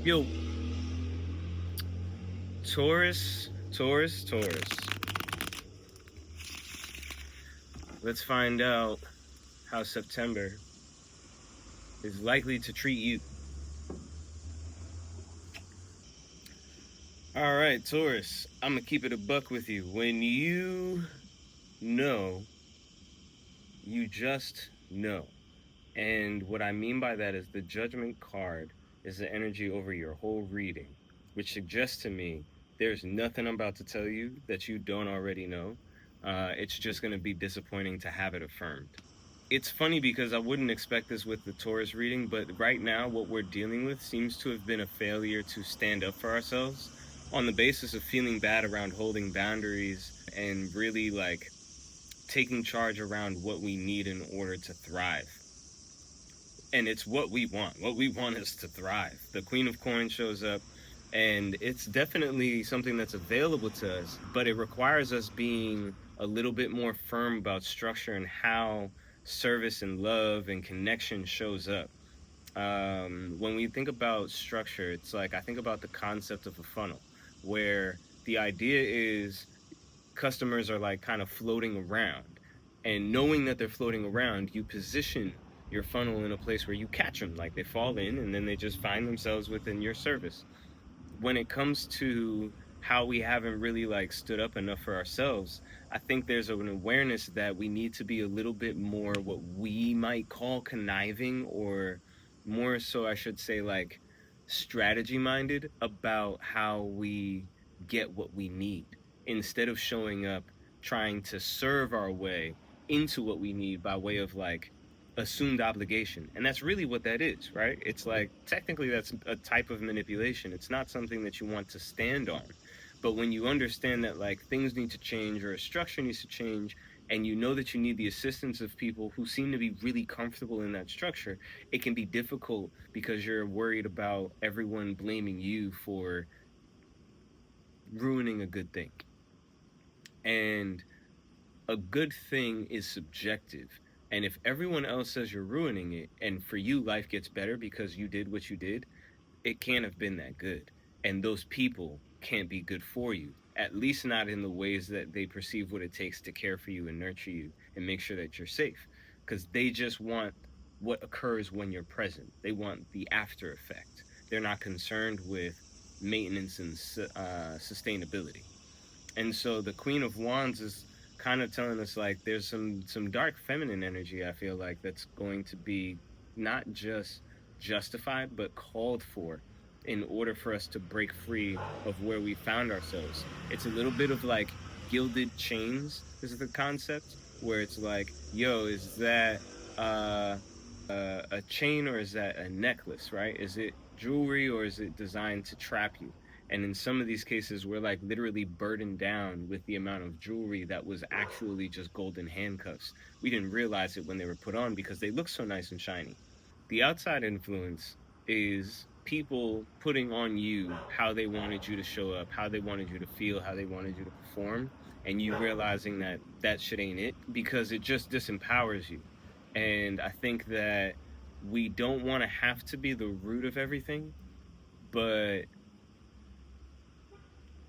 Yo, Taurus. Let's find out how September is likely to treat you. All right, Taurus, I'm gonna keep it a buck with you. When you know, you just know. And what I mean by that is the judgment card is the energy over your whole reading, which suggests to me there's nothing I'm about to tell you that you don't already know. It's just going to be disappointing to have it affirmed. It's funny because I wouldn't expect this with the Taurus reading, but right now what we're dealing with seems to have been a failure to stand up for ourselves on the basis of feeling bad around holding boundaries and really like taking charge around what we need in order to thrive. And it's what we want. What we want is to thrive. The Queen of Coins shows up, and it's definitely something that's available to us, but it requires us being a little bit more firm about structure and how service and love and connection shows up. When we think about structure, it's like I think about the concept of a funnel, where the idea is customers are like kind of floating around, and knowing that they're floating around, you position your funnel in a place where you catch them, like they fall in and then they just find themselves within your service. When it comes to how we haven't really like stood up enough for ourselves, I think there's an awareness that we need to be a little bit more what we might call conniving, or more so I should say like strategy minded about how we get what we need, instead of showing up trying to serve our way into what we need by way of like assumed obligation. And that's really what that is, right? It's like technically that's a type of manipulation. It's not something that you want to stand on. But when you understand that like things need to change or a structure needs to change, and you know that you need the assistance of people who seem to be really comfortable in that structure, it can be difficult because you're worried about everyone blaming you for ruining a good thing. And a good thing is subjective. And if everyone else says you're ruining it, and for you life gets better because you did what you did, it can't have been that good. And those people can't be good for you, at least not in the ways that they perceive what it takes to care for you and nurture you and make sure that you're safe. Because they just want what occurs when you're present. They want the after effect. They're not concerned with maintenance and sustainability. And so the Queen of Wands is kind of telling us like there's some dark feminine energy, I feel like, that's going to be not just justified but called for in order for us to break free of where we found ourselves. It's a little bit of like gilded chains is the concept, where it's like, yo, is that a chain or is that a necklace, right? Is it jewelry or is it designed to trap you? And in some of these cases, we're like literally burdened down with the amount of jewelry that was actually just golden handcuffs. We didn't realize it when they were put on because they look so nice and shiny. The outside influence is people putting on you how they wanted you to show up, how they wanted you to feel, how they wanted you to perform, and you realizing that that shit ain't it because it just disempowers you. And I think that we don't want to have to be the root of everything, but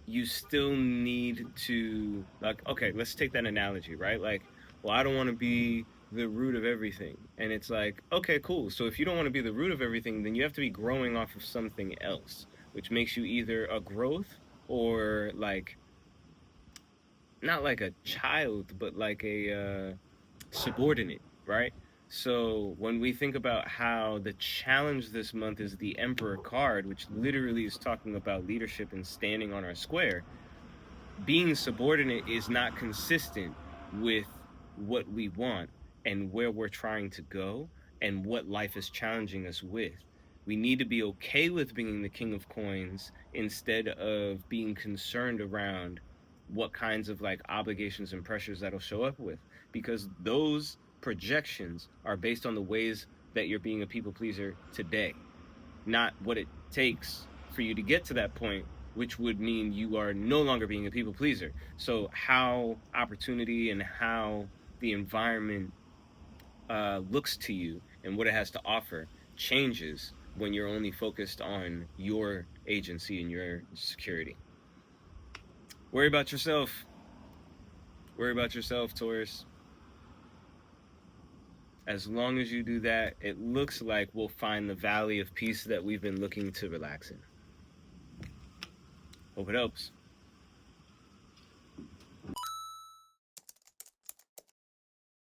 you still need to, like, okay, let's take that analogy, right? Like, well, I don't want to be the root of everything. And it's like, okay, cool. So if you don't want to be the root of everything, then you have to be growing off of something else, which makes you either a growth or like not like a child, but like a subordinate, right? So when we think about how the challenge this month is the Emperor card, which literally is talking about leadership and standing on our square, being subordinate is not consistent with what we want and where we're trying to go and what life is challenging us with. We need to be okay with being the king of coins instead of being concerned around what kinds of like obligations and pressures that'll show up with, because those projections are based on the ways that you're being a people pleaser today, not what it takes for you to get to that point, which would mean you are no longer being a people pleaser. So how opportunity and how the environment looks to you and what it has to offer changes when you're only focused on your agency and your security. Worry about yourself. Worry about yourself, Taurus. As long as you do that, it looks like we'll find the valley of peace that we've been looking to relax in. Hope it helps.